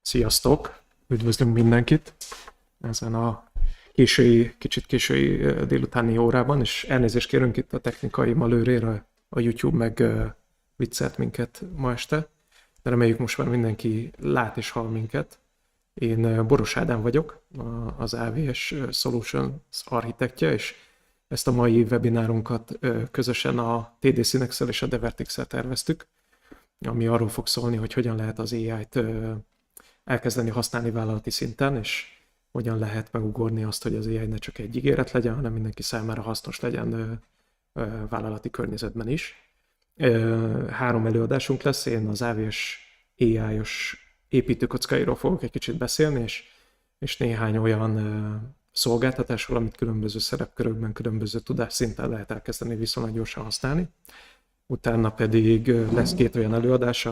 Sziasztok! Üdvözlünk mindenkit ezen a kicsit késői délutáni órában, és elnézést kérünk itt a technikai malőrére, a YouTube meg viccelt minket ma este, de reméljük most már mindenki lát és hall minket. Én Boros Ádám vagyok, az AVS Solutions architektje, és ezt a mai webinárunkat közösen a TD Synnex-el és a Devertix-el terveztük, ami arról fog szólni, hogy hogyan lehet az AI-t elkezdeni használni vállalati szinten, és hogyan lehet megugorni azt, hogy az AI ne csak egy ígéret legyen, hanem mindenki számára hasznos legyen vállalati környezetben is. 3 előadásunk lesz, én az AVS AI-os építőkockáiról fogok egy kicsit beszélni, és néhány olyan szolgáltatásról, amit különböző szerepkörökben, különböző tudásszinten lehet elkezdeni viszonylag gyorsan használni. Utána pedig lesz 2 olyan előadás,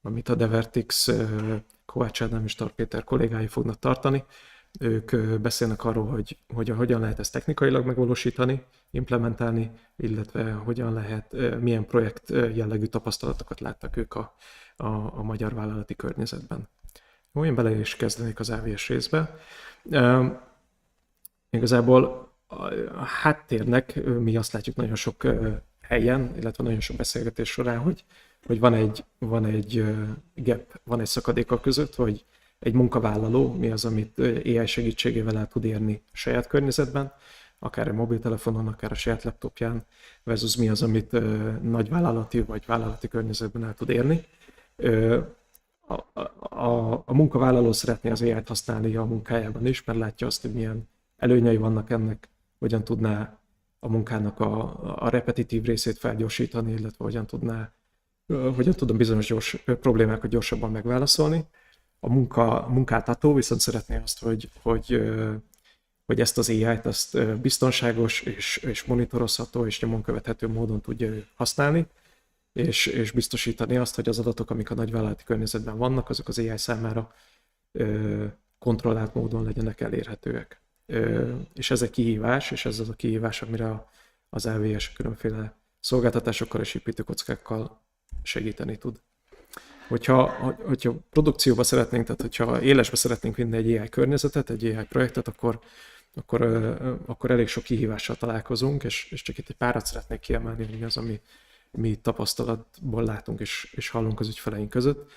amit a Devertix Kovács Ádám és Tar Péter kollégái fognak tartani. Ők beszélnek arról, hogy hogyan lehet ezt technikailag megvalósítani, implementálni, illetve hogyan lehet, milyen projekt jellegű tapasztalatokat láttak ők a magyar vállalati környezetben. Jó, én bele is kezdenék az AVS részbe. Igazából a háttérnek mi azt látjuk nagyon sok helyen, illetve nagyon sok beszélgetés során, hogy van egy gap, van egy szakadék a között, hogy egy munkavállaló mi az, amit AI segítségével el tud érni a saját környezetben, akár a mobiltelefonon, akár a saját laptopján, versus mi az, amit nagyvállalati vagy vállalati környezetben el tud érni. A munkavállaló szeretné az AI-t használni a munkájában is, mert látja azt, hogy milyen előnyei vannak ennek, hogyan tudná a munkának a repetitív részét felgyorsítani, illetve hogyan tudom bizonyos gyors problémákat gyorsabban megválaszolni. A munkáltató viszont szeretné azt, hogy ezt az AI-t ezt biztonságos és monitorozható és nyomon követhető módon tudja használni, és biztosítani azt, hogy az adatok, amik a nagyvállalati környezetben vannak, azok az AI számára kontrollált módon legyenek elérhetőek. És ez egy kihívás, és ez az a kihívás, amire az AVS különféle szolgáltatásokkal és építőkockákkal segíteni tud. Hogyha produkcióba szeretnénk, tehát hogyha élesbe szeretnénk vinni egy AI környezetet, egy AI projektet, akkor elég sok kihívással találkozunk, és csak itt egy párat szeretnék kiemelni, hogy az, ami mi tapasztalatból látunk és hallunk az ügyfeleink között.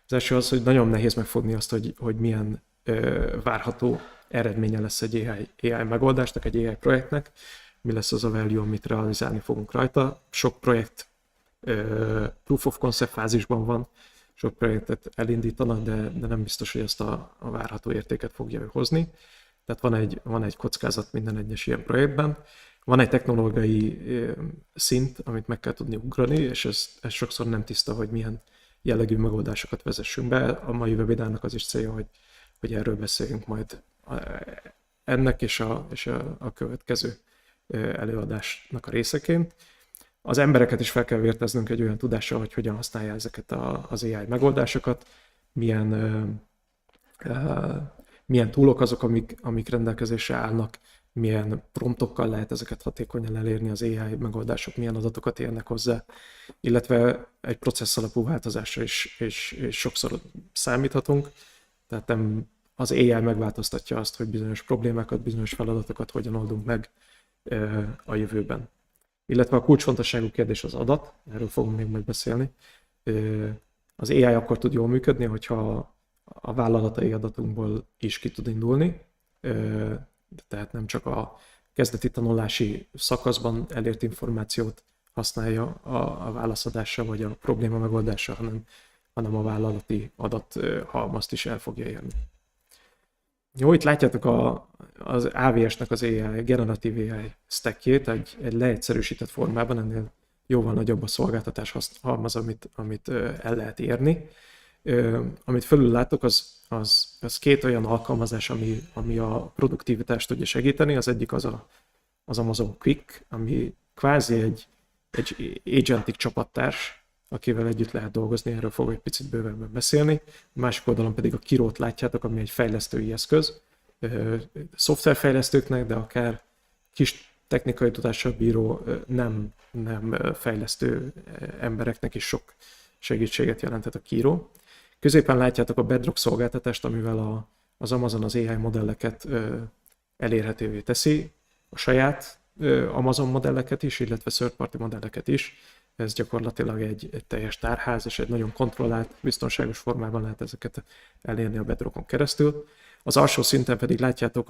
Az első az, hogy nagyon nehéz megfogni azt, hogy milyen várható eredménye lesz egy AI megoldásnak, egy AI projektnek, mi lesz az a value, amit realizálni fogunk rajta. Sok projekt proof of concept fázisban van, sok projektet elindítanak, de nem biztos, hogy ezt a várható értéket fogja ő hozni. Tehát van egy kockázat minden egyes ilyen projektben. Van egy technológiai szint, amit meg kell tudni ugrani, és ez sokszor nem tiszta, hogy milyen jellegű megoldásokat vezessünk be. A mai webinárnak az is célja, hogy erről beszéljünk majd ennek és a következő előadásnak a részeként. Az embereket is fel kell vérteznünk egy olyan tudással, hogy hogyan használja ezeket az AI megoldásokat, milyen toolok azok, amik rendelkezésre állnak, milyen promptokkal lehet ezeket hatékonyan elérni az AI megoldások, milyen adatokat érnek hozzá, illetve egy processz alapú változásra is sokszor számíthatunk, tehát nem az AI megváltoztatja azt, hogy bizonyos problémákat, bizonyos feladatokat hogyan oldunk meg a jövőben. Illetve a kulcsfontosságú kérdés az adat, erről fogunk még majd beszélni. Az AI akkor tud jól működni, hogyha a vállalatai adatunkból is ki tud indulni, tehát nem csak a kezdeti tanulási szakaszban elért információt használja a válaszadásra vagy a probléma megoldásra, hanem a vállalati adathalmazt is el fogja érni. Jó, itt látjátok az AVS-nek az AI, generatív AI stackjét egy leegyszerűsített formában, ennél jóval nagyobb a szolgáltatás halmaz, amit el lehet érni. Amit fölül látok, az 2 olyan alkalmazás, ami a produktivitást tudja segíteni. Az egyik az Amazon Quick, ami kvázi egy agentic csapattárs, akivel együtt lehet dolgozni, erről fogok egy picit bővebben beszélni. A másik oldalon pedig a Kiro-t látjátok, ami egy fejlesztői eszköz, szoftverfejlesztőknek, de akár kis technikai tudással bíró, nem fejlesztő embereknek is sok segítséget jelentett a Kiro. Középen látjátok a Bedrock szolgáltatást, amivel az Amazon az AI modelleket elérhetővé teszi, a saját Amazon modelleket is, illetve third party modelleket is. Ez gyakorlatilag egy teljes tárház, és egy nagyon kontrollált, biztonságos formában lehet ezeket elérni a Bedrockon keresztül. Az alsó szinten pedig látjátok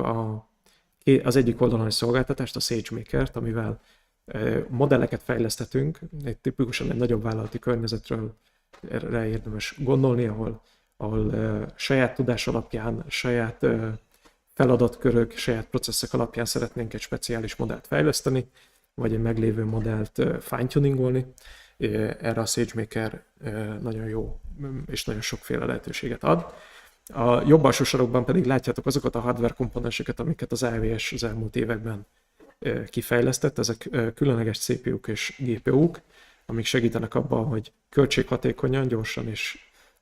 az egyik oldalon egy szolgáltatást, a SageMaker-t, amivel modelleket fejleszthetünk, tipikusan egy nagyobb vállalati környezetről erre érdemes gondolni, ahol saját tudás alapján, saját feladatkörök, saját processzek alapján szeretnénk egy speciális modellt fejleszteni, vagy egy meglévő modellt fine-tuningolni. Erre a SageMaker nagyon jó és nagyon sokféle lehetőséget ad. A jobb alsó sarokban pedig látjátok azokat a hardware komponenseket, amiket az AWS az elmúlt években kifejlesztett. Ezek különleges CPU-k és GPU-k, amik segítenek abban, hogy költséghatékonyan,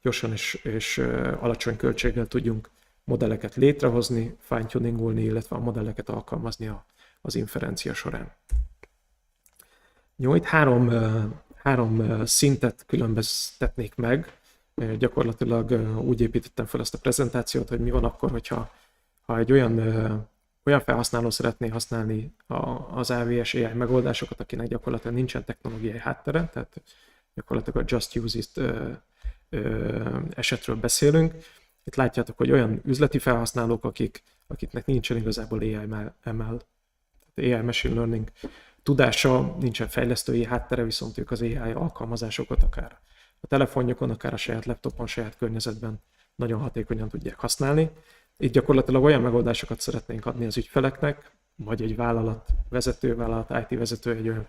gyorsan és alacsony költséggel tudjunk modelleket létrehozni, fine-tuningolni, illetve a modelleket alkalmazni az inferencia során. Jó, itt három szintet különböztetnék meg. Gyakorlatilag úgy építettem fel ezt a prezentációt, hogy mi van akkor, hogyha egy olyan felhasználó szeretné használni az AWS AI megoldásokat, akinek gyakorlatilag nincsen technológiai háttere, tehát gyakorlatilag a Just Use It esetről beszélünk. Itt látjátok, hogy olyan üzleti felhasználók, akiknek nincsen igazából AI Machine Learning tudása, nincsen fejlesztői háttere, viszont ők az AI alkalmazásokat akár a telefonjukon, akár a saját laptopon, saját környezetben nagyon hatékonyan tudják használni. Itt gyakorlatilag olyan megoldásokat szeretnénk adni az ügyfeleknek, vagy egy vállalat IT vezető egy olyan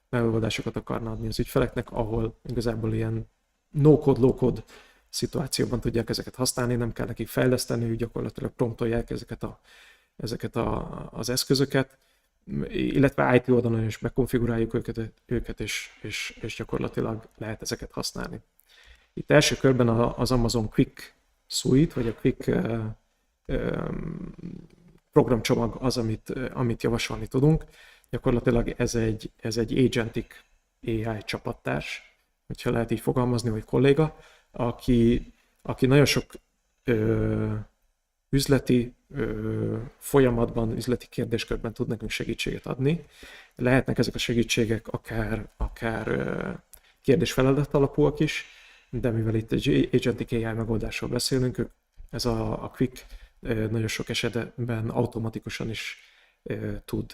megoldásokat akarna adni az ügyfeleknek, ahol igazából ilyen no-code, low-code szituációban tudják ezeket használni, nem kell nekik fejleszteni, gyakorlatilag promptolják ezeket az eszközöket, illetve IT oldalon is megkonfiguráljuk őket és gyakorlatilag lehet ezeket használni. Itt első körben az Amazon Quick Suite, vagy a Quick programcsomag az, amit javasolni tudunk. Gyakorlatilag ez egy agentic AI csapattárs, hogyha lehet így fogalmazni, vagy kolléga, aki nagyon sok üzleti folyamatban, üzleti kérdéskörben tud nekünk segítséget adni. Lehetnek ezek a segítségek akár kérdés-feladat alapúak is, de mivel itt egy agentic AI megoldásról beszélünk, ez a Quick nagyon sok esetben automatikusan is tud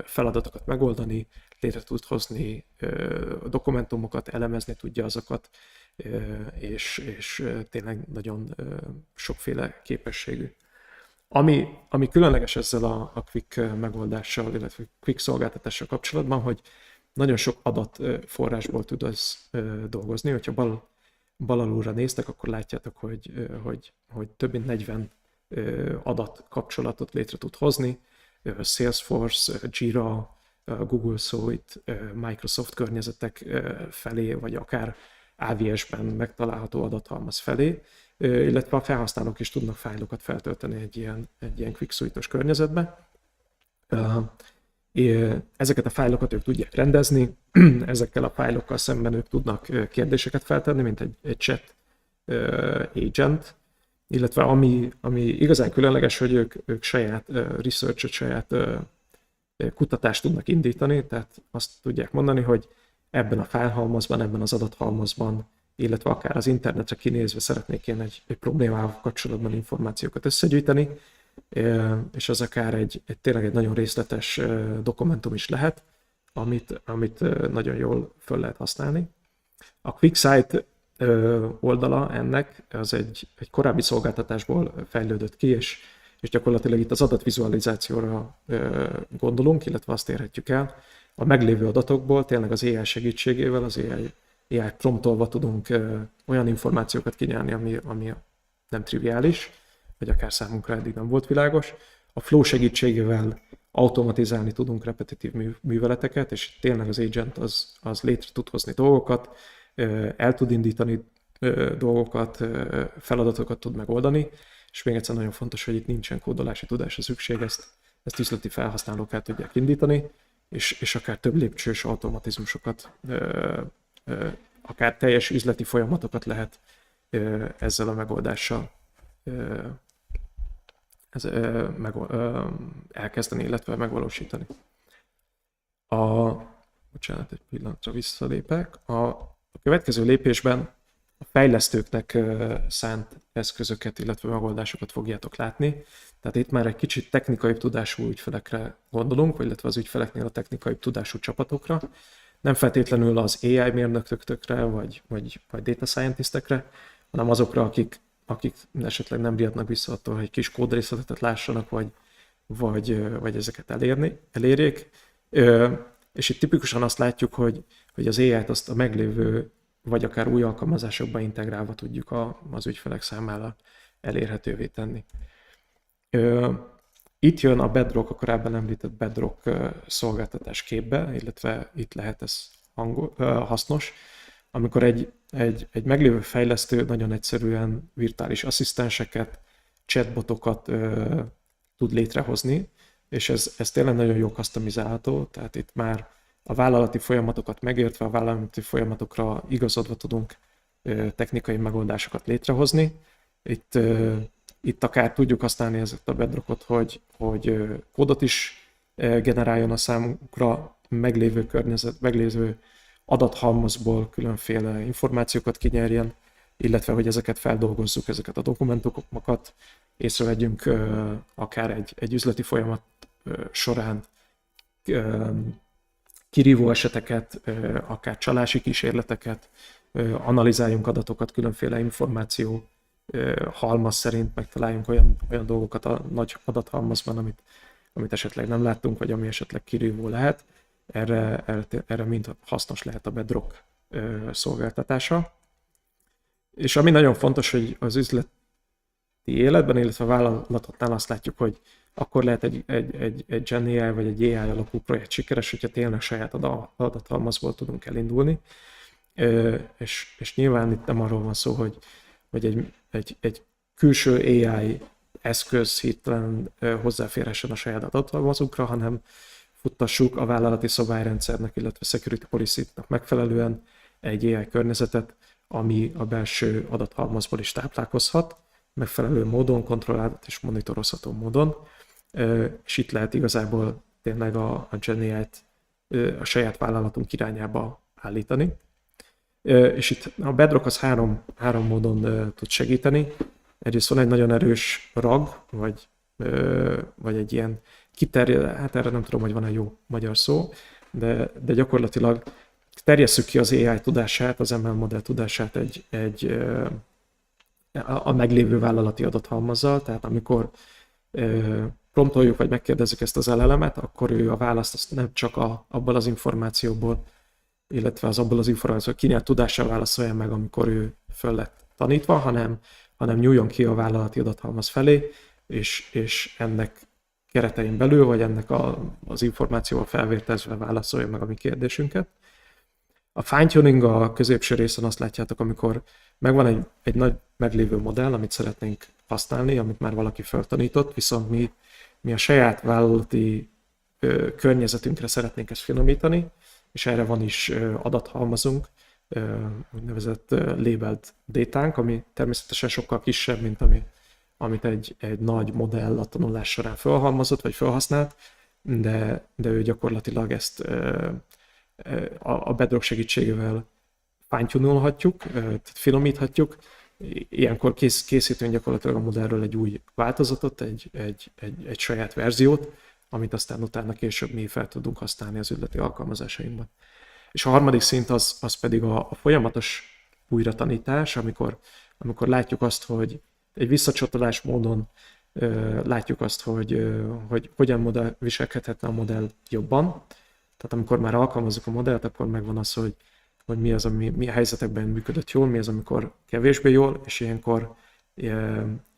feladatokat megoldani, létre tud hozni dokumentumokat, elemezni tudja azokat, és tényleg nagyon sokféle képességű. Ami különleges ezzel a Quick megoldással, illetve Quick szolgáltatással kapcsolatban, hogy nagyon sok adatforrásból tud az dolgozni. Hogyha bal alulra néztek, akkor látjátok, hogy több mint 40 adatkapcsolatot létre tud hozni. Salesforce, Jira, Google Suite, Microsoft környezetek felé, vagy akár AWS-ben megtalálható adathalmaz felé, illetve a felhasználók is tudnak fájlokat feltölteni egy ilyen Quick Suite-os környezetbe. Ezeket a fájlokat ők tudják rendezni, ezekkel a fájlokkal szemben ők tudnak kérdéseket feltenni, mint egy chat agent, illetve ami igazán különleges, hogy ők saját research-ot, saját kutatást tudnak indítani, tehát azt tudják mondani, hogy ebben a fájlhalmazban, ebben az adathalmazban, illetve akár az internetre kinézve szeretnék én egy problémával kapcsolatban információkat összegyűjteni, és az akár tényleg egy nagyon részletes dokumentum is lehet, amit nagyon jól föl lehet használni. A QuickSight oldala ennek az egy korábbi szolgáltatásból fejlődött ki, és gyakorlatilag itt az adatvizualizációra gondolunk, illetve azt érhetjük el. A meglévő adatokból tényleg az AI segítségével, az AI promptolva tudunk olyan információkat kinyerni, ami nem triviális, vagy akár számunkra eddig nem volt világos. A Flow segítségével automatizálni tudunk repetitív műveleteket, és tényleg az agent az létre tud hozni dolgokat, el tud indítani dolgokat, feladatokat tud megoldani, és még egyszer nagyon fontos, hogy itt nincsen kódolási tudásra szükség, ezt üzleti felhasználók el tudják indítani, és akár több lépcsős automatizmusokat, akár teljes üzleti folyamatokat lehet ezzel a megoldással elkezdeni, illetve megvalósítani. Bocsánat, egy pillanatra visszalépek. A következő lépésben a fejlesztőknek szánt eszközöket, illetve megoldásokat fogjátok látni. Tehát itt már egy kicsit technikai tudású ügyfelekre gondolunk, illetve az ügyfeleknél a technikai tudású csapatokra. Nem feltétlenül az AI mérnökökre, vagy data scientistekre, hanem azokra, akik esetleg nem riadnak vissza attól, hogy egy kis kódrészletet lássanak, vagy ezeket elérjék. És itt tipikusan azt látjuk, hogy az AI-t azt a meglévő, vagy akár új alkalmazásokba integrálva tudjuk az ügyfelek számára elérhetővé tenni. Itt jön a Bedrock, a korábban említett Bedrock szolgáltatás képbe, illetve itt lehet ez hasznos, amikor egy meglévő fejlesztő nagyon egyszerűen virtuális asszisztenseket, chatbotokat tud létrehozni, és ez tényleg nagyon jó customizálható, tehát itt már a vállalati folyamatokat megértve, a vállalati folyamatokra igazodva tudunk technikai megoldásokat létrehozni. Itt akár tudjuk használni ezt a Bedrockot, hogy kódot is generáljon a számunkra, meglévő adathalmazból különféle információkat kinyerjen, illetve hogy ezeket feldolgozzuk, ezeket a dokumentumokat, észrevegyünk akár egy üzleti folyamat során kirívó eseteket, akár csalási kísérleteket, analizáljunk adatokat, különféle információ halmaz szerint megtaláljunk olyan dolgokat a nagy adathalmazban, amit esetleg nem láttunk, vagy ami esetleg kirívó lehet. Erre mind hasznos lehet a Bedrock szolgáltatása. És ami nagyon fontos, hogy az üzleti életben, illetve a vállalatoknál azt látjuk, hogy akkor lehet egy Gen AI vagy egy AI alapú projekt sikeres, hogyha tényleg saját adathalmazból tudunk elindulni. És nyilván itt nem arról van szó, hogy egy külső AI eszköz hirtelen hozzáférhessen a saját adathalmazunkra, hanem futtassuk a vállalati szabályrendszernek, illetve security policy-nak megfelelően egy AI környezetet, ami a belső adathalmazból is táplálkozhat, megfelelő módon, kontrollált és monitorozható módon, és itt lehet igazából tényleg a Gen AI-t a saját vállalatunk irányába állítani. És itt a Bedrock az három módon tud segíteni. Egyrészt van egy nagyon erős RAG, vagy egy ilyen kiterjed, hát erre nem tudom, hogy van-e jó magyar szó, de gyakorlatilag terjesszük ki az AI tudását, az ML modell tudását a meglévő vállalati adathalmazzal, tehát amikor promptoljuk vagy megkérdezzük ezt az LLM-et, akkor ő a választ azt nem csak abból az információból, illetve abból az információból kinyert tudással válaszolja meg, amikor ő föl lett tanítva, hanem nyúljon ki a vállalati adathalmaz felé, és ennek keretein belül, vagy ennek az információval felvértezve válaszolja meg a mi kérdésünket. A fine-tuning a középső részen azt látjátok, amikor megvan egy nagy meglévő modell, amit szeretnénk használni, amit már valaki feltanított, viszont mi a saját vállalati környezetünkre szeretnénk ezt finomítani, és erre van is adathalmazunk, úgynevezett labeled datánk, ami természetesen sokkal kisebb, mint amit egy nagy modell a tanulás során felhalmozott, vagy felhasznált, de ő gyakorlatilag ezt a Bedrock segítségével fine-tunolhatjuk, tehát finomíthatjuk. Ilyenkor készítünk gyakorlatilag a modellről egy új változatot, egy saját verziót, amit aztán utána később mi fel tudunk használni az üzleti alkalmazásainkban. És a harmadik szint az pedig a folyamatos újratanítás, amikor látjuk azt, hogy egy visszacsatolás módon látjuk azt, hogy hogyan viselkedhetne a modell jobban. Tehát amikor már alkalmazzuk a modellt, akkor megvan az, hogy mi az, ami milyen helyzetekben működött jól, mi az, amikor kevésbé jól, és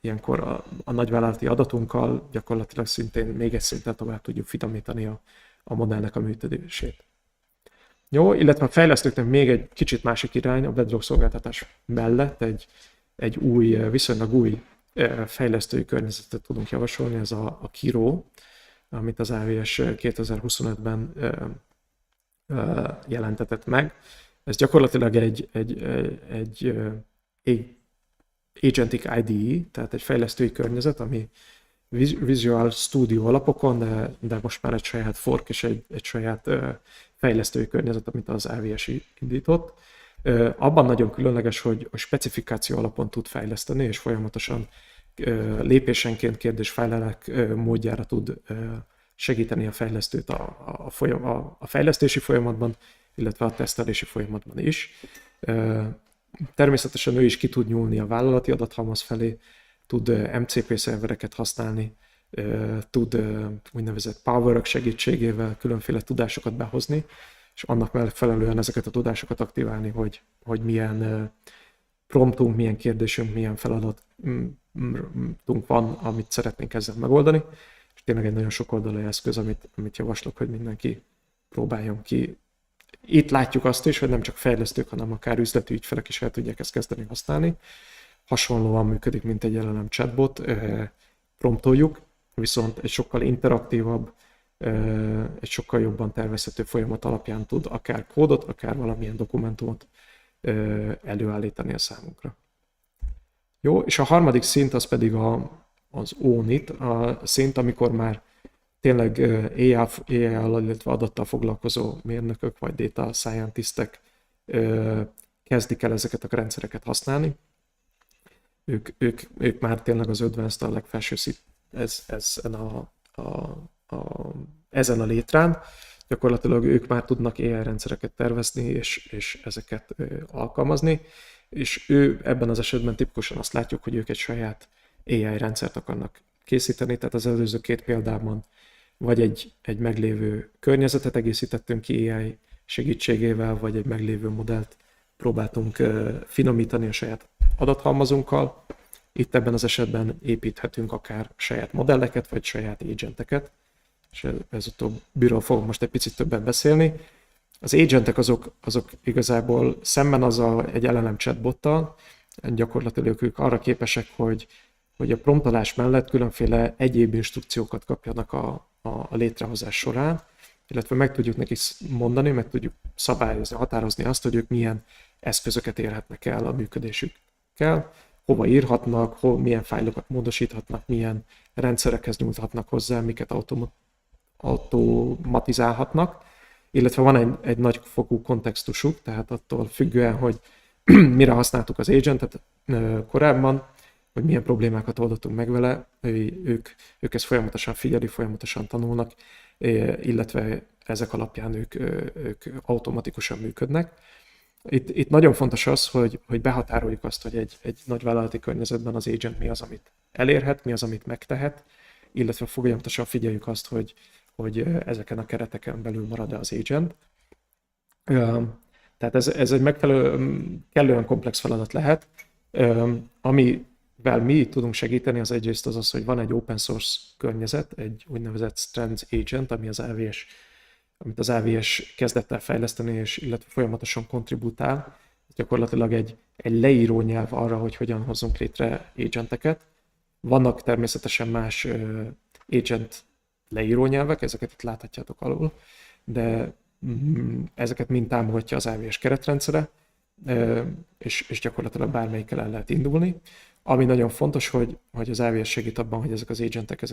ilyenkor a nagyvállalati adatunkkal gyakorlatilag szintén még egy szinten tovább tudjuk finomítani a modellnek a működését. Jó, illetve a fejlesztőknek még egy kicsit másik irány, a Bedrock szolgáltatás mellett egy viszonylag új fejlesztői környezetet tudunk javasolni, ez a Kiro, amit az AWS 2025-ben jelentetett meg. Ez gyakorlatilag egy Agentic IDE, tehát egy fejlesztői környezet, ami Visual Studio alapokon, de most már egy saját fork és egy saját fejlesztői környezet, amit az AWS indított. Abban nagyon különleges, hogy a specifikáció alapon tud fejleszteni, és folyamatosan lépésenként kérdés-fejlelek módjára tud segíteni a fejlesztőt a fejlesztési folyamatban, illetve a tesztelési folyamatban is. Természetesen ő is ki tud nyúlni a vállalati adathalmaz felé, tud MCP szervereket használni, tud úgynevezett power-ök segítségével különféle tudásokat behozni, és annak megfelelően ezeket a tudásokat aktiválni, hogy milyen promptunk, milyen kérdésünk, milyen feladatunk van, amit szeretnénk ezzel megoldani. És tényleg egy nagyon sokoldalú eszköz, amit javaslok, hogy mindenki próbáljon ki. Itt látjuk azt is, hogy nem csak fejlesztők, hanem akár üzleti ügyfelek is el tudják ezt kezdeni használni. Hasonlóan működik, mint egy LLM chatbot, promptoljuk, viszont egy sokkal interaktívabb, egy sokkal jobban tervezhető folyamat alapján tud akár kódot, akár valamilyen dokumentumot előállítani a számunkra. Jó, és a harmadik szint az pedig az ONIT, a szint, amikor már tényleg AI-al, illetve adattal foglalkozó mérnökök vagy data scientistek kezdik el ezeket a rendszereket használni. Ők már tényleg az advanced, a legfelső szint ezen a létrán. Gyakorlatilag ők már tudnak AI rendszereket tervezni és ezeket alkalmazni, és ebben az esetben tipikusan azt látjuk, hogy ők egy saját AI rendszert akarnak készíteni, tehát az előző két példában vagy egy meglévő környezetet egészítettünk ki AI segítségével, vagy egy meglévő modellt próbáltunk finomítani a saját adathalmazunkkal. Itt ebben az esetben építhetünk akár saját modelleket, vagy saját agenteket, és ez utóbbiról fogok most egy picit többen beszélni. Az agentek azok igazából szemben egy LLM chatbottal, gyakorlatilag ők arra képesek, hogy a promptolás mellett különféle egyéb instrukciókat kapjanak a létrehozás során, illetve meg tudjuk neki mondani, meg tudjuk szabályozni, határozni azt, hogy ők milyen eszközöket érhetnek el a működésükkel, hova írhatnak, milyen fájlokat módosíthatnak, milyen rendszerekhez nyújthatnak hozzá, miket automatizálhatnak, illetve van egy nagyfokú kontextusuk, tehát attól függően, hogy mire használtuk az agentet korábban, hogy milyen problémákat oldottunk meg vele, ők ezt folyamatosan figyeli, folyamatosan tanulnak, illetve ezek alapján ők automatikusan működnek. Itt nagyon fontos az, hogy behatároljuk azt, hogy egy nagyvállalati környezetben az agent mi az, amit elérhet, mi az, amit megtehet, illetve folyamatosan figyeljük azt, hogy ezeken a kereteken belül marad-e az agent. Tehát ez egy kellően komplex feladat lehet. Amivel mi tudunk segíteni, az egyrészt az, hogy van egy open source környezet, egy úgynevezett Strands Agent, amit az AWS kezdett el fejleszteni, és illetve folyamatosan kontribútál. Gyakorlatilag egy leíró nyelv arra, hogy hogyan hozzunk létre agenteket. Vannak természetesen más agent leíró nyelvek, ezeket itt láthatjátok alul, de ezeket mind támogatja az AWS keretrendszere, és gyakorlatilag bármelyikkel el lehet indulni. Ami nagyon fontos, hogy az AWS segít abban, hogy ezek az agentek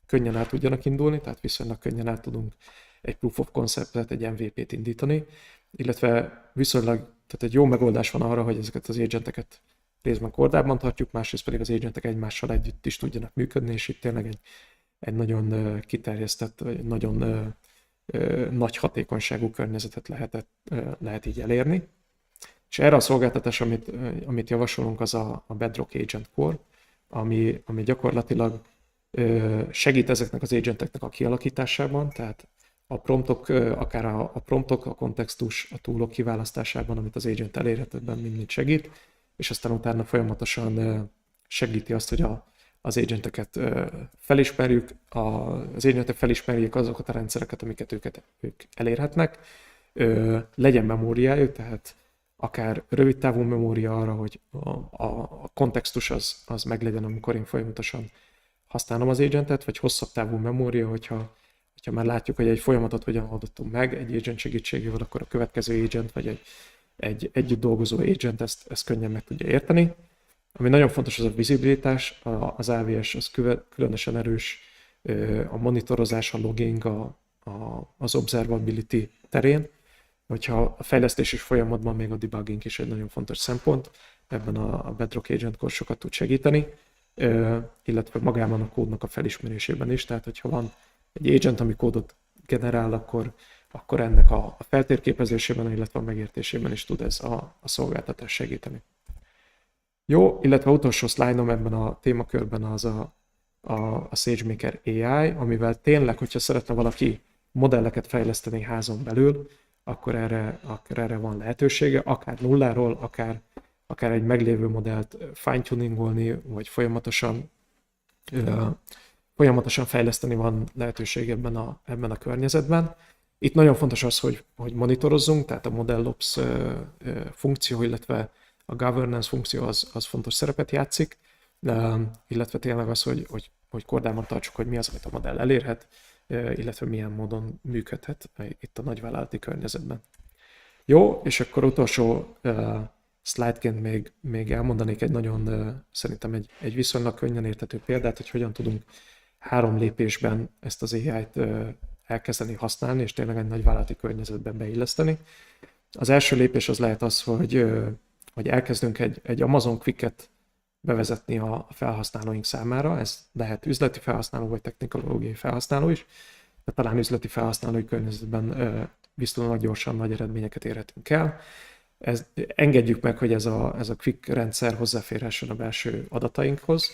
könnyen el tudjanak indulni, tehát viszonylag könnyen el tudunk egy proof of concept-et, egy MVP-t indítani, illetve viszonylag, tehát egy jó megoldás van arra, hogy ezeket az agenteket részben kordában tartjuk, másrészt pedig az agentek egymással együtt is tudjanak működni, és itt tényleg egy nagyon kiterjesztett, vagy nagyon nagy hatékonyságú környezetet lehet így elérni. És erre a szolgáltatás, amit javasolunk, az a Bedrock Agent Core, ami gyakorlatilag segít ezeknek az agenteknek a kialakításában, tehát a promptok, akár a promptok, a kontextus, a toolok kiválasztásában, amit az agent elérhet, ebben mind segít, és aztán utána folyamatosan segíti azt, hogy az agenteket felismerjük, az agentek felismerjék azokat a rendszereket, amiket ők elérhetnek, legyen memóriájuk, tehát akár rövid távú memória arra, hogy a kontextus az meglegyen, amikor én folyamatosan használom az agentet, vagy hosszabb távú memória, hogyha már látjuk, hogy egy folyamatot hogyan oldottunk meg egy agent segítségével, akkor a következő agent, vagy egy együtt dolgozó agent ezt könnyen meg tudja érteni. Ami nagyon fontos, az a vizibilitás, az AWS az különösen erős a monitorozás, a logging, az observability terén, hogyha a fejlesztés is folyamatban még a debugging is egy nagyon fontos szempont, ebben a Bedrock Agent Core sokat tud segíteni, illetve magában a kódnak a felismerésében is, tehát hogyha van egy agent, ami kódot generál, akkor ennek a feltérképezésében, illetve a megértésében is tud ez a szolgáltatás segíteni. Jó, illetve utolsó szlájdom ebben a témakörben az a SageMaker AI, amivel tényleg, hogyha szeretne valaki modelleket fejleszteni házon belül, akkor erre van lehetősége, akár nulláról, akár egy meglévő modellt fine-tuningolni, vagy folyamatosan fejleszteni van lehetőség ebben a környezetben. Itt nagyon fontos az, hogy monitorozzunk, tehát a ModellOps funkció, illetve a governance funkció az fontos szerepet játszik, illetve tényleg az, hogy kordában tartsuk, hogy mi az, amit a modell elérhet, illetve milyen módon működhet itt a nagyvállalati környezetben. Jó, és akkor utolsó szlájdként még elmondanék egy nagyon, szerintem egy viszonylag könnyen érthető példát, hogy hogyan tudunk 3 lépésben ezt az AI-t elkezdeni használni, és tényleg egy nagyvállalati környezetben beilleszteni. Az első lépés az lehet az, hogy elkezdünk egy Amazon Quicket bevezetni a felhasználóink számára. Ez lehet üzleti felhasználó, vagy technológiai felhasználó is, de talán üzleti felhasználói környezetben viszonylag gyorsan nagy eredményeket érhetünk el. Engedjük meg, hogy ez a Quick rendszer hozzáférhessen a belső adatainkhoz,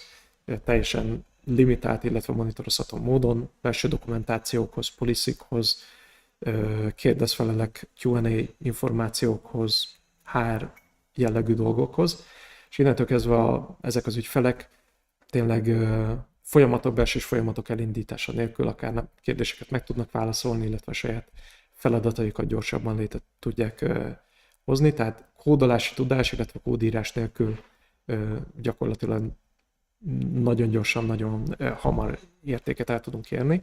teljesen limitált, illetve monitorozható módon, belső dokumentációkhoz, policykhoz, kérdezfelelek, Q&A információkhoz, HR jellegű dolgokhoz, és innentől kezdve ezek az ügyfelek tényleg belső folyamatok elindítása nélkül akár kérdéseket meg tudnak válaszolni, illetve a saját feladataikat gyorsabban létre tudják hozni, tehát kódolási tudás, illetve kódírás nélkül gyakorlatilag nagyon gyorsan, nagyon hamar értéket el tudunk érni.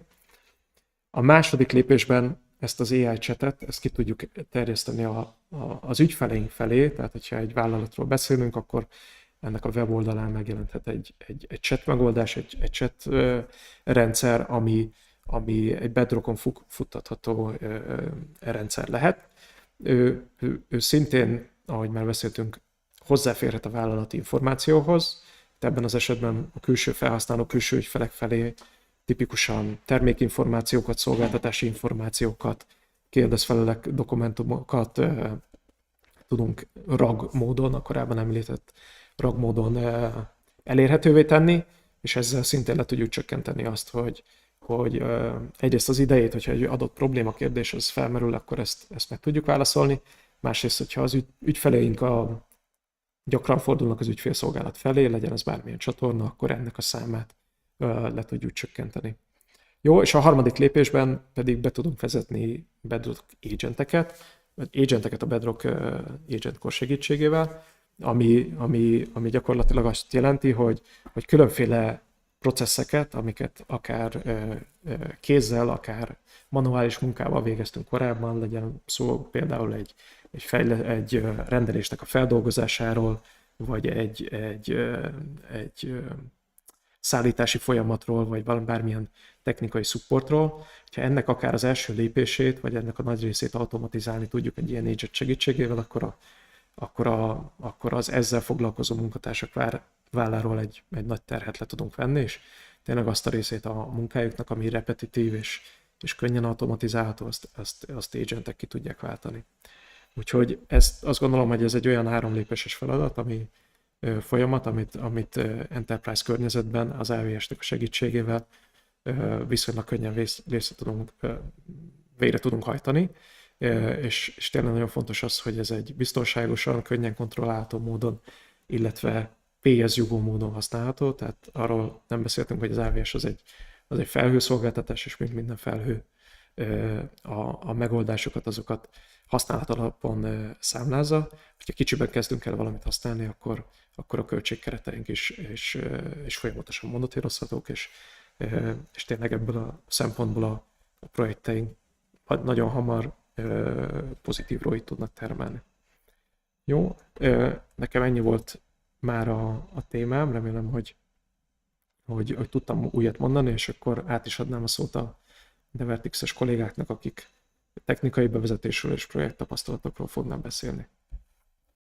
A második lépésben ezt az AI chatet, ezt ki tudjuk terjeszteni az ügyfeleink felé, tehát hogyha egy vállalatról beszélünk, akkor ennek a weboldalán megjelenthet egy chat megoldás, egy chat rendszer, ami egy Bedrockon futtatható rendszer lehet. Ő szintén, ahogy már beszéltünk, hozzáférhet a vállalati információhoz, ebben az esetben a külső felhasználó, külső ügyfelek felé tipikusan termékinformációkat, szolgáltatási információkat, kérdezfelelek dokumentumokat tudunk RAG módon, a korábban említett RAG módon elérhetővé tenni, és ezzel szintén le tudjuk csökkenteni azt, hogy egyrészt az idejét, hogyha egy adott probléma kérdés az felmerül, akkor ezt meg tudjuk válaszolni, másrészt, hogyha az ügyfeleink gyakran fordulnak az ügyfélszolgálat felé, legyen ez bármilyen csatorna, akkor ennek a számát le tudjuk csökkenteni. Jó, és a harmadik lépésben pedig be tudunk vezetni Bedrock agenteket a Bedrock Agent Core segítségével, ami gyakorlatilag azt jelenti, hogy különféle processzeket, amiket akár kézzel, akár manuális munkával végeztünk korábban, legyen szó például egy rendelésnek a feldolgozásáról, vagy egy szállítási folyamatról, vagy bármilyen technikai supportról. Ha ennek akár az első lépését, vagy ennek a nagy részét automatizálni tudjuk egy ilyen agent segítségével, akkor az ezzel foglalkozó munkatársak válláról egy nagy terhet le tudunk venni, és tényleg azt a részét a munkájuknak, ami repetitív és könnyen automatizálható, azt agentek ki tudják váltani. Úgyhogy azt gondolom, hogy ez egy olyan 3 lépéses feladat, folyamat, amit enterprise környezetben az AWS-nek a segítségével viszonylag könnyen végre tudunk hajtani, és tényleg nagyon fontos az, hogy ez egy biztonságosan, könnyen kontrollálható módon, illetve pay-as-you-go módon használható, tehát arról nem beszéltünk, hogy az AWS az egy felhőszolgáltatás, és mint minden felhő a megoldásokat, azokat használat alapon számlázza. Ha kicsiben kezdünk el valamit használni, akkor a költségkereteink is folyamatosan monitorozhatók, és tényleg ebből a szempontból a projekteink nagyon hamar pozitív ROI-t tudnak termelni. Jó, nekem ennyi volt már a témám, remélem, hogy tudtam újat mondani, és akkor át is adnám a szót a Devertix-es kollégáknak, akik technikai bevezetésről és projekttapasztalatokról fognak beszélni.